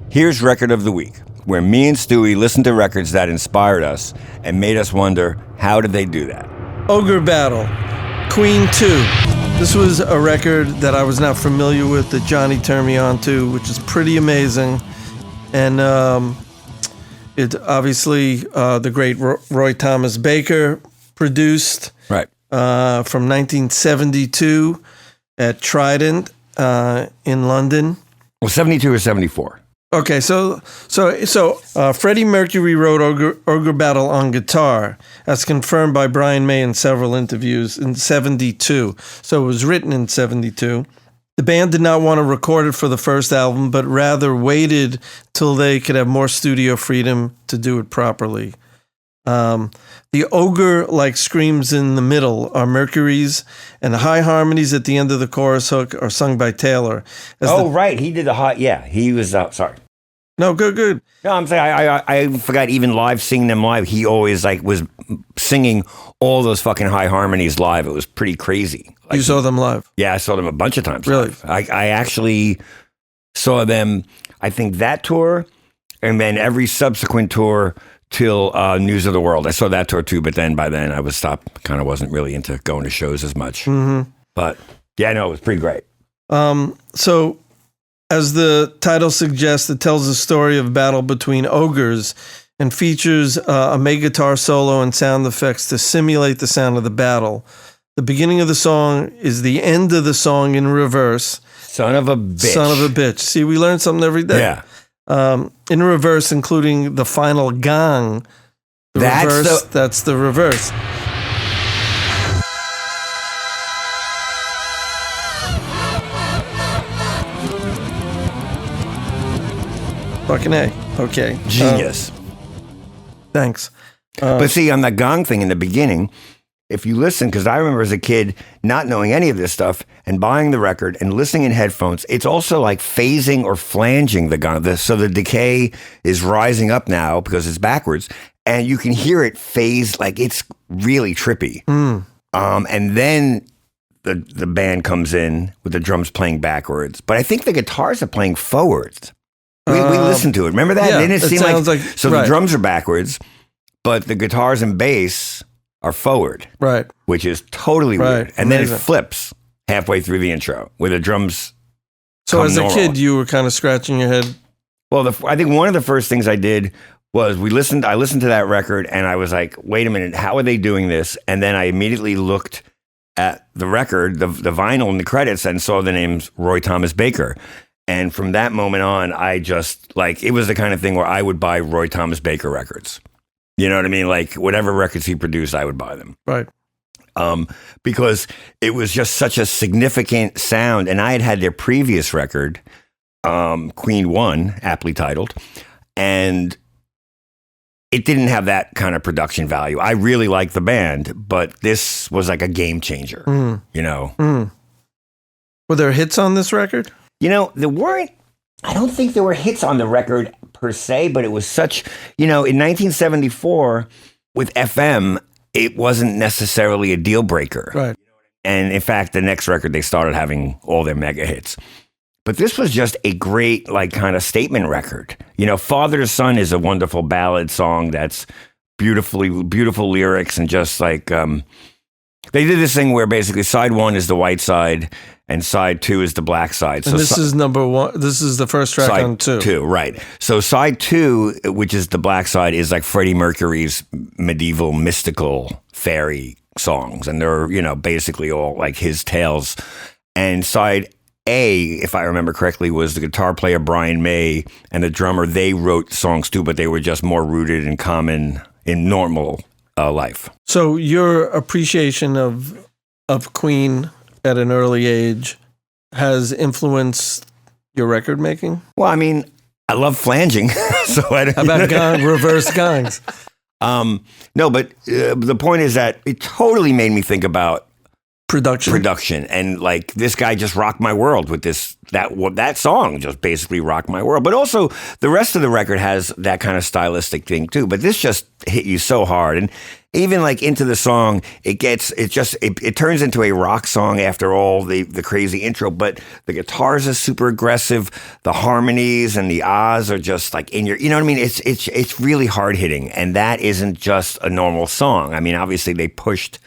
Here's Record of the Week, where me and Stewie listened to records that inspired us and made us wonder, how did they do that? Ogre Battle, Queen 2. This was a record that I was not familiar with that Johnny turned me on to, which is pretty amazing. And it obviously the great Roy Thomas Baker produced. Right. From 1972 at Trident in London. Well, 72 or 74. Okay, so Freddie Mercury wrote Ogre Battle on guitar, as confirmed by Brian May in several interviews in 72. So it was written in 72. The band did not want to record it for the first album, but rather waited till they could have more studio freedom to do it properly. The ogre-like screams in the middle are Mercury's, and the high harmonies at the end of the chorus hook are sung by Taylor. Right. He did the hot. Yeah, he was. Sorry. No, good. No, I'm saying I forgot, even live, seeing them live, he always was singing all those fucking high harmonies live. It was pretty crazy. You saw them live? Yeah, I saw them a bunch of times. Really? Live. I actually saw them, I think that tour, and then every subsequent tour till News of the World. I saw that tour too, but then by then I was stopped. Kind of wasn't really into going to shows as much. Mm-hmm. But yeah, no, it was pretty great. So, as the title suggests, it tells the story of battle between ogres and features a mega guitar solo and sound effects to simulate the sound of the battle. The beginning of the song is the end of the song in reverse. Son of a bitch. Son of a bitch. See, we learn something every day. Yeah. In reverse, including the final gong. That's the reverse. Fucking A. Okay. Genius. Thanks. But see, on that gong thing in the beginning, if you listen, because I remember as a kid not knowing any of this stuff and buying the record and listening in headphones, it's also like phasing or flanging the gong. So the decay is rising up now because it's backwards, and you can hear it phase, like it's really trippy. And then the band comes in with the drums playing backwards, but I think the guitars are playing forwards. We listened to it. Remember that? Yeah, Didn't it seem like so right. The drums are backwards, but the guitars and bass are forward, right? Which is totally weird. And Amazing. then it flips halfway through the intro where the drums. So as a normal. kid, you were kind of scratching your head. Well, I think one of the first things I did was I listened to that record and I was like, wait a minute, how are they doing this? And then I immediately looked at the record, the vinyl and the credits, and saw the names Roy Thomas Baker. And from that moment on, I just it was the kind of thing where I would buy Roy Thomas Baker records. You know what I mean? Like whatever records he produced, I would buy them. Right. Because it was just such a significant sound. And I had their previous record, Queen 1, aptly titled, and it didn't have that kind of production value. I really liked the band, but this was like a game changer, you know? Were there hits on this record? You know, I don't think there were hits on the record per se, but it was such, in 1974 with FM, it wasn't necessarily a deal breaker. Right. And in fact, the next record, they started having all their mega hits. But this was just a great, kind of statement record. Father to Son is a wonderful ballad song that's beautiful lyrics, and just they did this thing where basically side 1 is the white side and side 2 is the black side. And so this is number 1. This is the first track on 2. 2, right. So side 2, which is the black side, is like Freddie Mercury's medieval mystical fairy songs. And they're, basically all like his tales. And side A, if I remember correctly, was the guitar player Brian May and the drummer. They wrote songs too, but they were just more rooted in normal life. So your appreciation of Queen at an early age has influenced your record making? Well, I mean, I love flanging. So I don't. How about reverse gongs? No, but the point is that it totally made me think about production. And like this guy just rocked my world with that song just basically rocked my world. But also the rest of the record has that kind of stylistic thing too. But this just hit you so hard. And even like into the song, it turns into a rock song after all the crazy intro. But the guitars are super aggressive. The harmonies and the ahs are just like in your, you know what I mean? It's really hard hitting. And that isn't just a normal song. I mean, obviously they pushed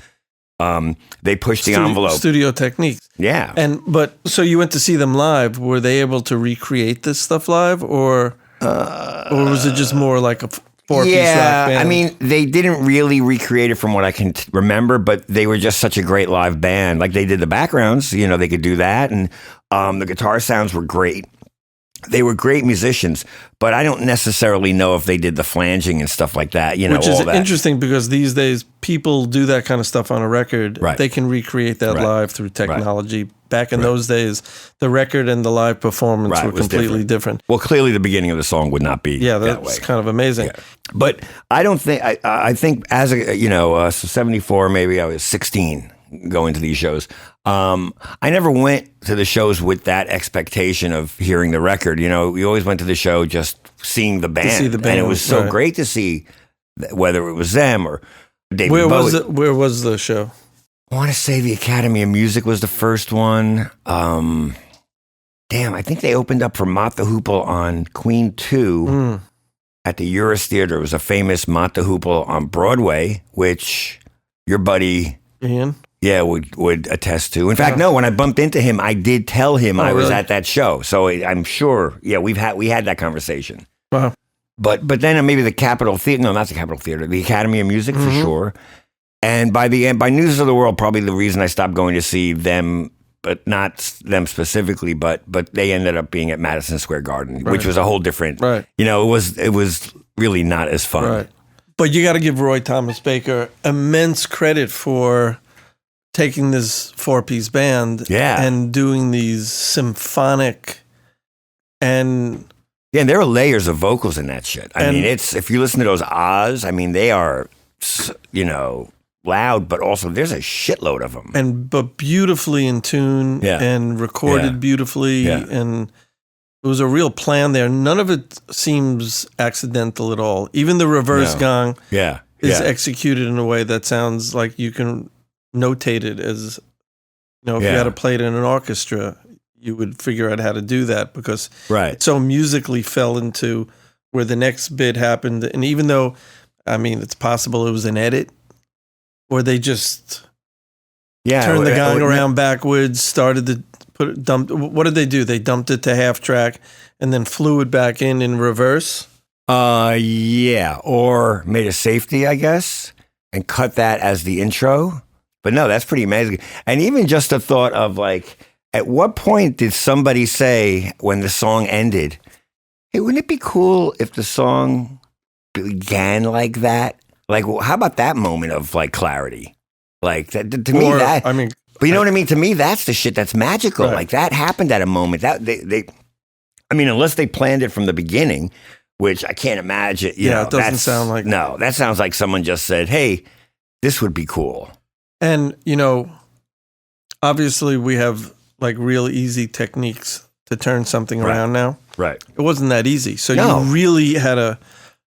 the envelope. Studio techniques. Yeah. But so you went to see them live. Were they able to recreate this stuff live, or was it just more like a four-piece rock band? I mean, they didn't really recreate it from what I can remember, but they were just such a great live band. Like they did the backgrounds, they could do that, and the guitar sounds were great. They were great musicians, but I don't necessarily know if they did the flanging and stuff like that. Which is all that. Interesting because these days people do that kind of stuff on a record. Right. They can recreate that live through technology. Right. Back in those days, the record and the live performance were completely different. Well, clearly the beginning of the song would not be that way. That's kind of amazing. Yeah. But I don't think, I think as so 74, maybe I was 16 going to these shows. I never went to the shows with that expectation of hearing the record. We always went to the show just seeing the band. And it was so great to see whether it was them or David Bowie. Where was the show? I want to say the Academy of Music was the first one. I think they opened up for Mott the Hoople on Queen 2 at the Eurus Theater. It was a famous Mott the Hoople on Broadway, which your buddy Ian would attest to. In fact, no, when I bumped into him, I did tell him I was at that show. So I'm sure, we had that conversation. Wow. But then maybe the Capitol Theater, no, not the Capitol Theater, the Academy of Music for sure. And by News of the World, probably the reason I stopped going to see them, but not them specifically, but they ended up being at Madison Square Garden, which was a whole different, it was really not as fun. Right. But you got to give Roy Thomas Baker immense credit for taking this four-piece band and doing these symphonic and there are layers of vocals in that shit. I mean, if you listen to those ahs, I mean, they are, loud, but also there's a shitload of them. But beautifully in tune and recorded beautifully. Yeah. And it was a real plan there. None of it seems accidental at all. Even the reverse gong is executed in a way that sounds like you can notate it as, if you had to play it in an orchestra, you would figure out how to do that because it so musically fell into where the next bit happened. And even though, I mean, it's possible it was an edit, or they just turned the gong around backwards, started to dump. What did they do? They dumped it to half track and then flew it back in reverse? Or made a safety, I guess, and cut that as the intro. But no, that's pretty amazing. And even just the thought of like, at what point did somebody say when the song ended, hey, wouldn't it be cool if the song began like that? Like, how about that moment of like clarity? Like that to me, that I mean, but you know what I mean. To me, that's the shit that's magical. Right. Like that happened at a moment that they I mean, unless they planned it from the beginning, which I can't imagine. You know, it doesn't sound like that sounds like someone just said, "Hey, this would be cool." And obviously, we have like real easy techniques to turn something around now. Right. It wasn't that easy, so you really had to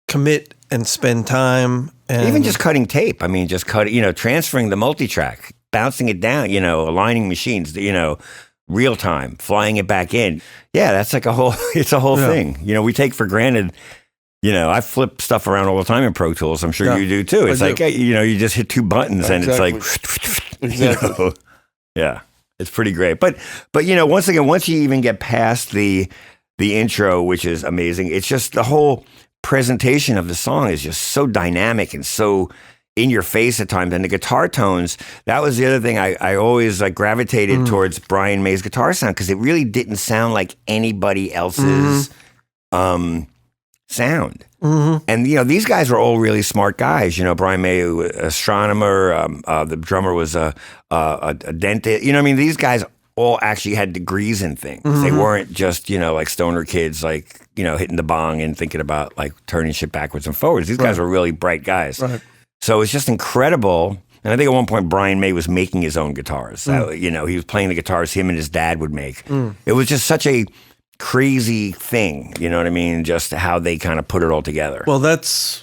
commit and spend time. And even just cutting tape. I mean, just transferring the multitrack, bouncing it down, aligning machines, real time, flying it back in. Yeah, that's like it's a whole thing. We take for granted, I flip stuff around all the time in Pro Tools. I'm sure you do too. It's like, you just hit two buttons and it's like, yeah, it's pretty great. But once again, once you even get past the intro, which is amazing, it's just the whole presentation of the song is just so dynamic and so in your face at times. And the guitar tones, that was the other thing I always like gravitated towards Brian May's guitar sound, because it really didn't sound like anybody else's sound. And these guys were all really smart guys. Brian May, astronomer, the drummer was a dentist. These guys all actually had degrees in things. They weren't just, like stoner kids, like, hitting the bong and thinking about like turning shit backwards and forwards. These guys were really bright guys. Right. So it's just incredible. And I think at one point Brian May was making his own guitars. So, he was playing the guitars him and his dad would make. It was just such a crazy thing, you know what I mean? Just how they kind of put it all together. Well, that's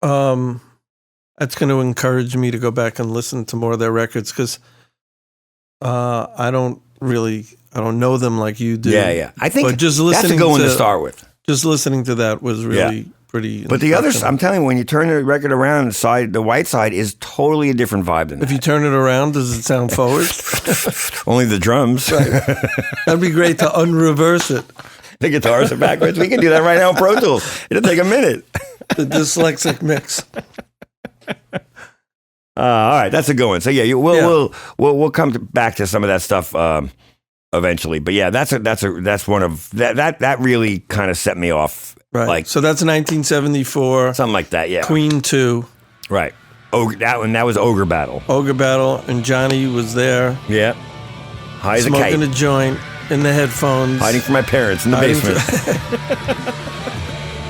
going to encourage me to go back and listen to more of their records because I don't know them like you do. Yeah. I think but just that's a good one to start with. Just listening to that was really pretty. But the others, I'm telling you, when you turn the record around, the white side is totally a different vibe than that. If you turn it around, does it sound forward? Only the drums. Right. That'd be great to unreverse it. The guitars are backwards. We can do that right now in Pro Tools. It'll take a minute. The dyslexic mix. All right, that's a good one. So yeah, we'll come back to some of that stuff eventually. But yeah, that's one of that really kind of set me off. Right. Like, so that's 1974. Something like that. Yeah. Queen 2. Right. That was Ogre Battle. Ogre Battle, and Johnny was there. Yeah. High as a kite. Smoking a joint in the headphones. Hiding from my parents in the basement.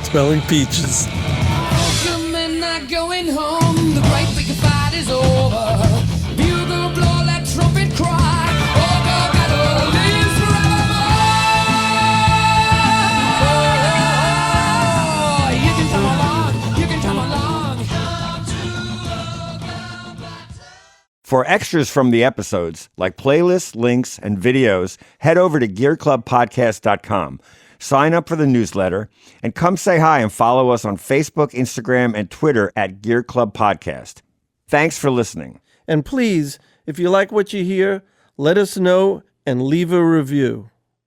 Smelling peaches. Not going home. The great big fight is over. Bugle blow, let trumpet cry. Ogre Battle lives forevermore. You can come along. You can come along. For extras from the episodes, like playlists, links, and videos, head over to gearclubpodcast.com. Sign up for the newsletter, and come say hi and follow us on Facebook, Instagram, and Twitter at Gear Club Podcast. Thanks for listening. And please, if you like what you hear, let us know and leave a review.